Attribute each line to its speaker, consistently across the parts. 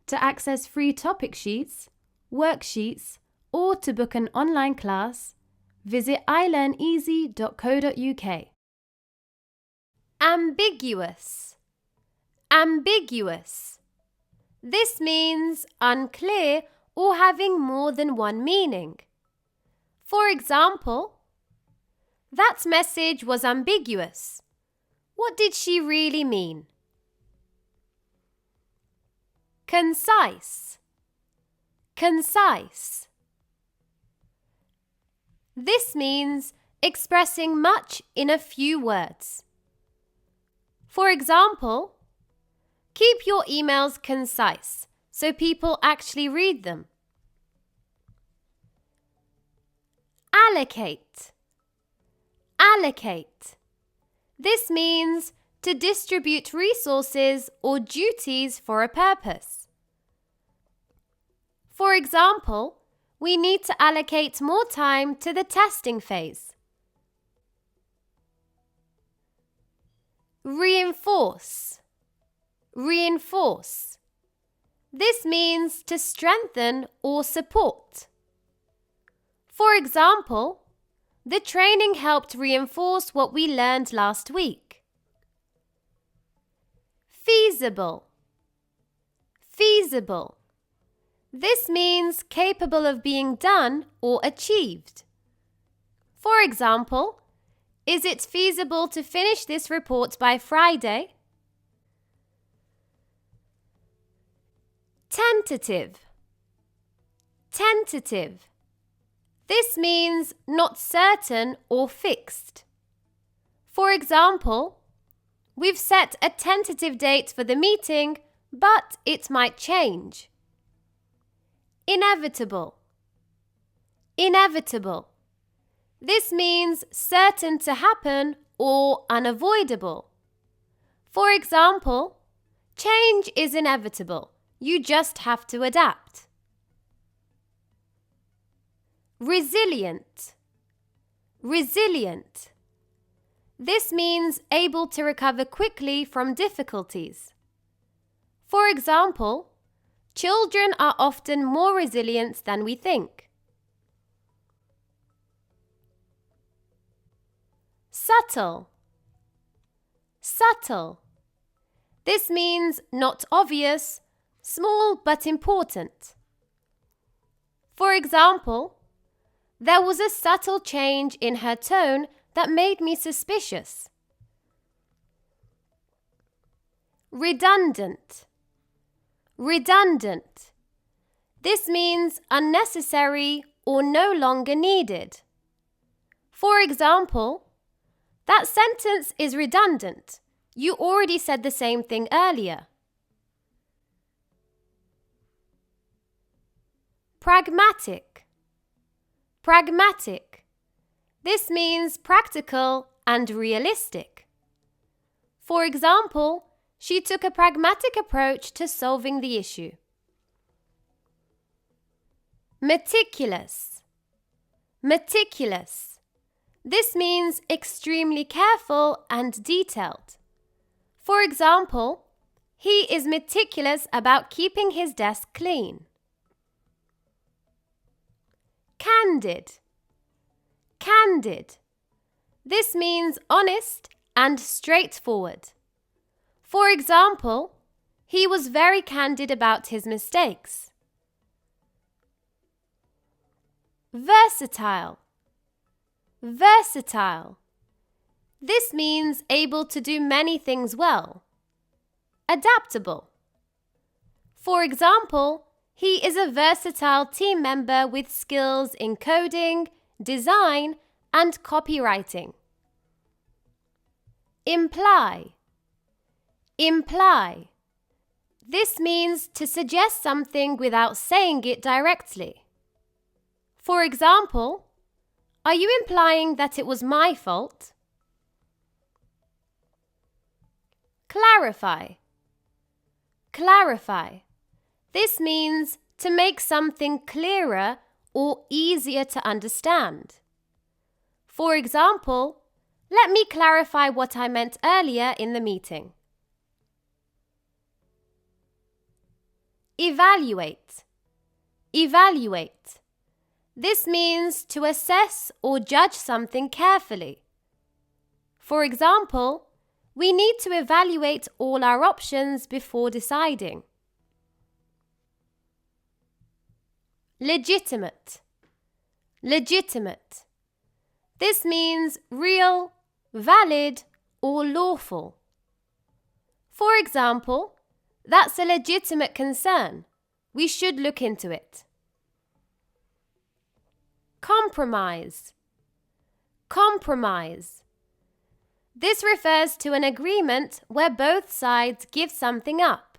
Speaker 1: To access free topic sheets, worksheets, or to book an online class, visit ilearneasy.co.uk. Ambiguous. Ambiguous. This means unclear or having more than one meaning. For example, that message was ambiguous. What did she really mean? Concise. Concise. This means expressing much in a few words. For example, keep your emails concise so people actually read them. Allocate. Allocate. This means to distribute resources or duties for a purpose. For example, we need to allocate more time to the testing phase. Reinforce. Reinforce. This means to strengthen or support. For example, the training helped reinforce what we learned last week. Feasible. Feasible. This means capable of being done or achieved. For example, is it feasible to finish this report by Friday? Tentative. Tentative. This means not certain or fixed. For example, we've set a tentative date for the meeting, but it might change. Inevitable. Inevitable. This means certain to happen or unavoidable. For example, change is inevitable. You just have to adapt. Resilient. Resilient. This means able to recover quickly from difficulties. For example, children are often more resilient than we think. Subtle. Subtle. This means not obvious, small but important. For example, there was a subtle change in her tone that made me suspicious. Redundant. Redundant. This means unnecessary or no longer needed. For example, that sentence is redundant. You already said the same thing earlier. Pragmatic. Pragmatic. This means practical and realistic. For example, she took a pragmatic approach to solving the issue. Meticulous. Meticulous. This means extremely careful and detailed. For example, he is meticulous about keeping his desk clean. Candid. Candid. This means honest and straightforward. For example, he was very candid about his mistakes. Versatile. Versatile. This means able to do many things well. Adaptable. For example, he is a versatile team member with skills in coding, design, and copywriting. Imply. Imply. This means to suggest something without saying it directly. For example, are you implying that it was my fault? Clarify. Clarify. This means to make something clearer or easier to understand. For example, let me clarify what I meant earlier in the meeting. Evaluate. Evaluate. This means to assess or judge something carefully. For example, we need to evaluate all our options before deciding. Legitimate. Legitimate. This means real, valid, or lawful. For example, that's a legitimate concern. We should look into it. Compromise. Compromise. This refers to an agreement where both sides give something up.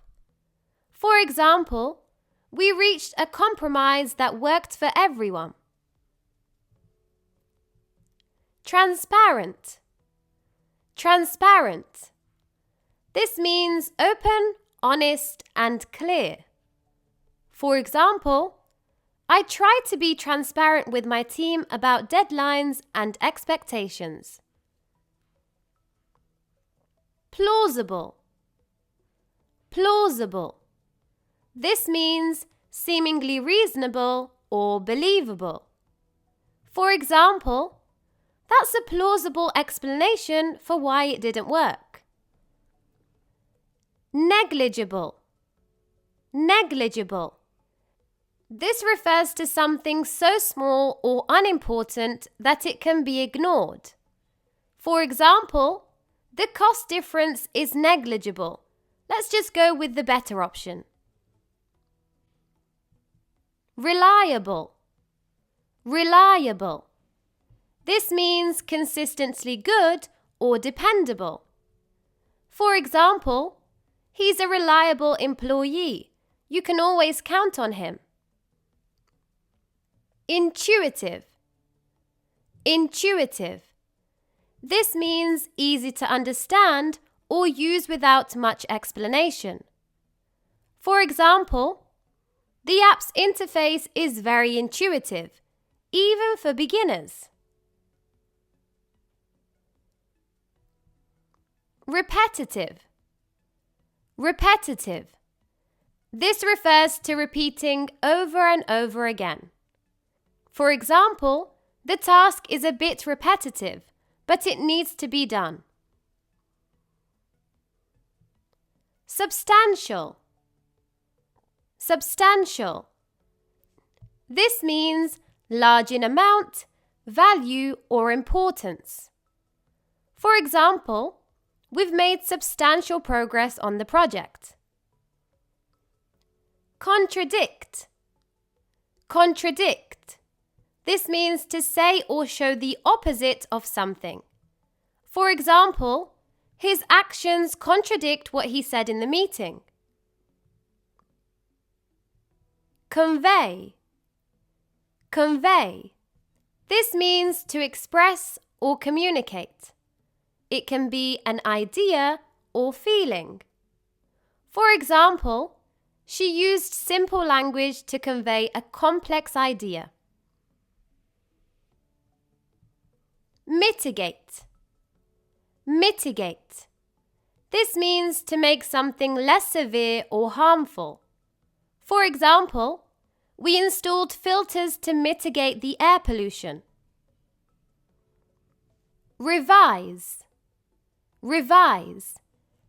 Speaker 1: For example, we reached a compromise that worked for everyone. Transparent. Transparent. This means open, honest, and clear. For example, I try to be transparent with my team about deadlines and expectations. Plausible. Plausible. This means seemingly reasonable or believable. For example, that's a plausible explanation for why it didn't work. Negligible. Negligible. This refers to something so small or unimportant that it can be ignored. For example, the cost difference is negligible. Let's just go with the better option. Reliable. Reliable. This means consistently good or dependable. For example, he's a reliable employee. You can always count on him. Intuitive. Intuitive. This means easy to understand or use without much explanation. For example, the app's interface is very intuitive, even for beginners. Repetitive. Repetitive. This refers to repeating over and over again. For example, the task is a bit repetitive, but it needs to be done. Substantial. Substantial. This means large in amount, value, or importance. For example, we've made substantial progress on the project. Contradict. Contradict. This means to say or show the opposite of something. For example, his actions contradict what he said in the meeting. Convey. Convey. This means to express or communicate. It can be an idea or feeling. For example, she used simple language to convey a complex idea. Mitigate. Mitigate. This means to make something less severe or harmful. For example, we installed filters to mitigate the air pollution. Revise. Revise.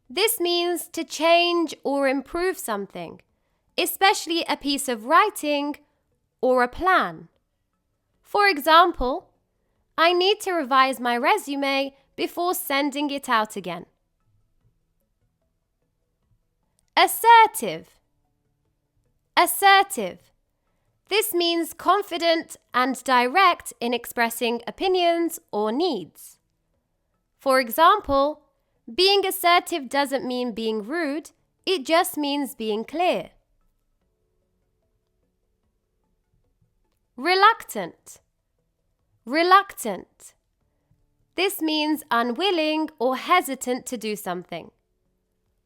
Speaker 1: This means to change or improve something, especially a piece of writing or a plan. For example, I need to revise my resume before sending it out again. Assertive. Assertive. This means confident and direct in expressing opinions or needs. For example, being assertive doesn't mean being rude, it just means being clear. Reluctant. Reluctant. This means unwilling or hesitant to do something.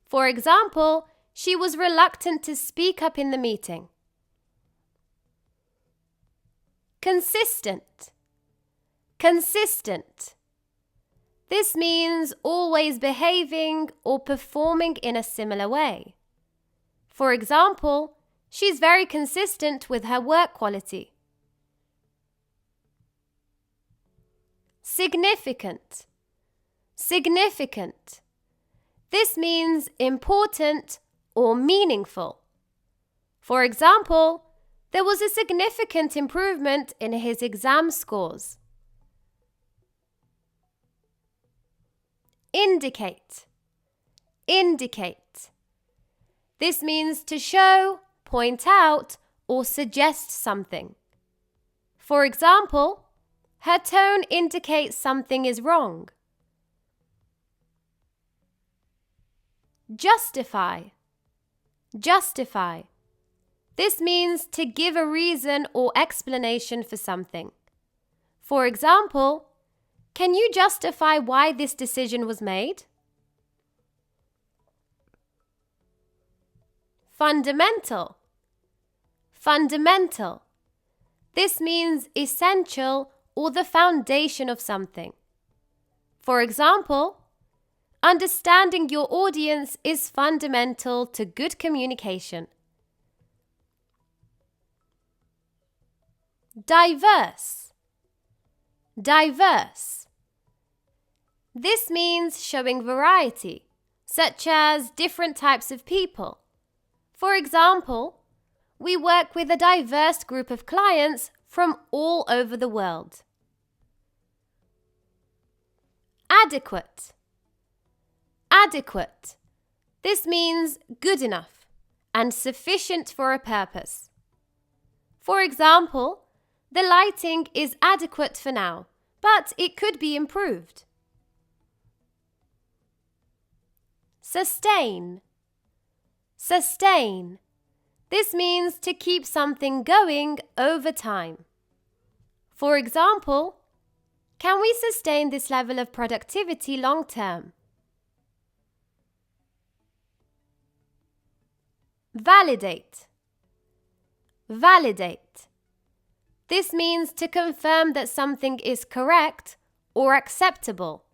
Speaker 1: For example, she was reluctant to speak up in the meeting. Consistent. Consistent. This means always behaving or performing in a similar way. For example, She's very consistent with her work quality. Significant. Significant. This means important or meaningful. For example, there was a significant improvement in his exam scores. Indicate. Indicate. This means to show, point out, or suggest something. For example, her tone indicates something is wrong. Justify. Justify. This means to give a reason or explanation for something. For example, can you justify why this decision was made? Fundamental. Fundamental. This means essential or the foundation of something. For example, understanding your audience is fundamental to good communication. Diverse. Diverse. This means showing variety, such as different types of people. For example, we work with a diverse group of clients from all over the world. Adequate. Adequate. This means good enough and sufficient for a purpose. For example, the lighting is adequate for now, but it could be improved. Sustain. Sustain. This means to keep something going over time. For example, can we sustain this level of productivity long term? Validate. Validate. This means to confirm that something is correct or acceptable.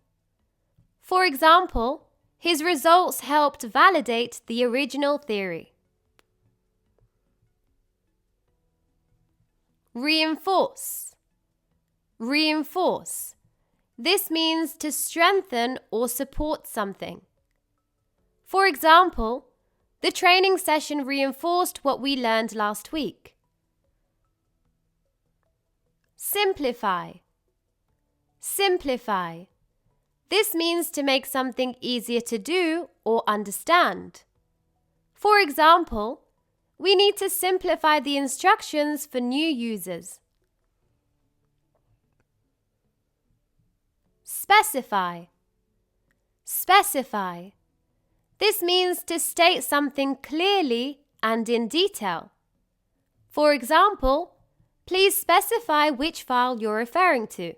Speaker 1: For example, his results helped validate the original theory. Reinforce. Reinforce. This means to strengthen or support something. For example, the training session reinforced what we learned last week. Simplify. Simplify. This means to make something easier to do or understand. For example, we need to simplify the instructions for new users. Specify. Specify. This means to state something clearly and in detail. For example, please specify which file you're referring to.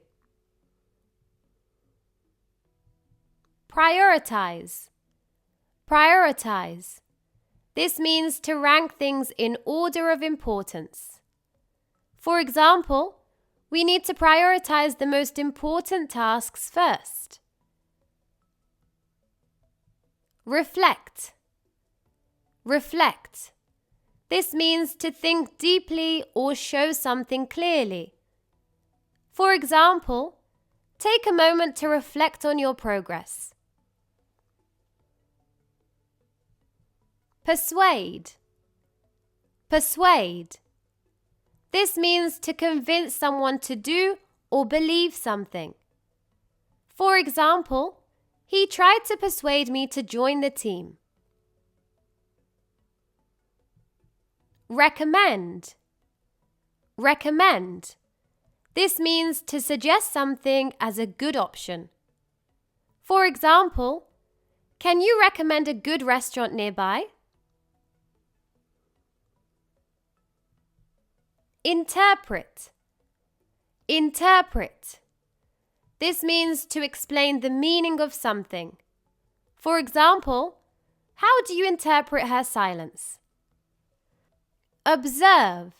Speaker 1: Prioritize. Prioritize. This means to rank things in order of importance. For example, we need to prioritize the most important tasks first. Reflect. Reflect. This means to think deeply or show something clearly. For example, take a moment to reflect on your progress. Persuade. Persuade. This means to convince someone to do or believe something. For example, he tried to persuade me to join the team. Recommend. Recommend. This means to suggest something as a good option. For example, can you recommend a good restaurant nearby? Interpret. Interpret. This means to explain the meaning of something. For example, how do you interpret her silence? Observe.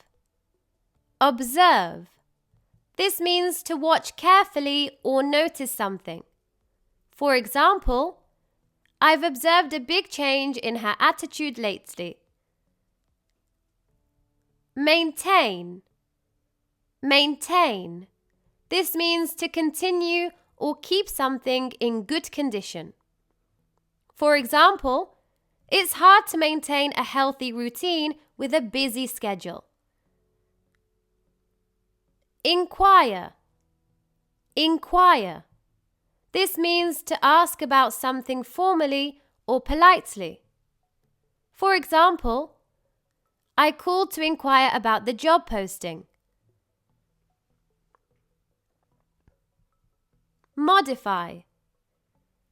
Speaker 1: Observe. This means to watch carefully or notice something. For example, I've observed a big change in her attitude lately. Maintain. Maintain. This means to continue or keep something in good condition. For example, it's hard to maintain a healthy routine with a busy schedule. Inquire. Inquire. This means to ask about something formally or politely. For example, I called to inquire about the job posting. Modify.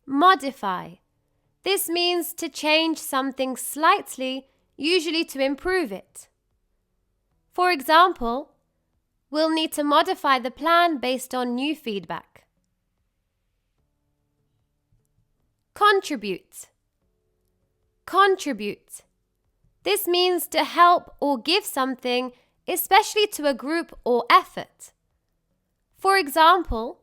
Speaker 1: Modify. This means to change something slightly, usually to improve it. For example, we'll need to modify the plan based on new feedback. Contribute. Contribute. This means to help or give something, especially to a group or effort. For example,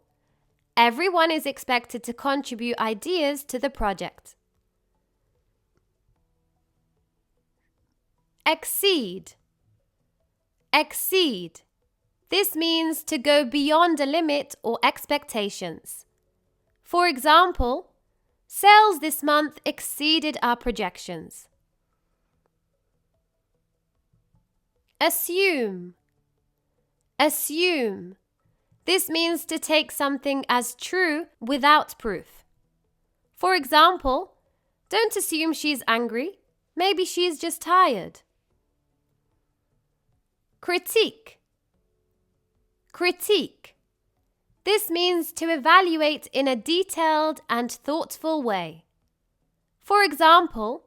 Speaker 1: everyone is expected to contribute ideas to the project. Exceed. Exceed. This means to go beyond a limit or expectations. For example, sales this month exceeded our projections. Assume. Assume. This means to take something as true without proof. For example, don't assume she's angry. Maybe she's just tired. Critique. Critique. This means to evaluate in a detailed and thoughtful way. For example,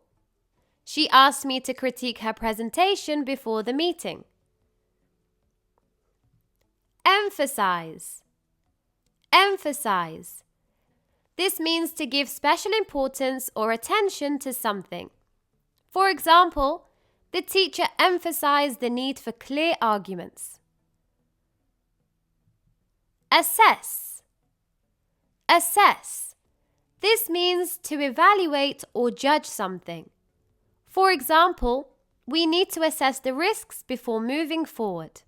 Speaker 1: she asked me to critique her presentation before the meeting. Emphasize. Emphasize. This means to give special importance or attention to something. For example, the teacher emphasized the need for clear arguments. Assess. Assess. This means to evaluate or judge something. For example, we need to assess the risks before moving forward.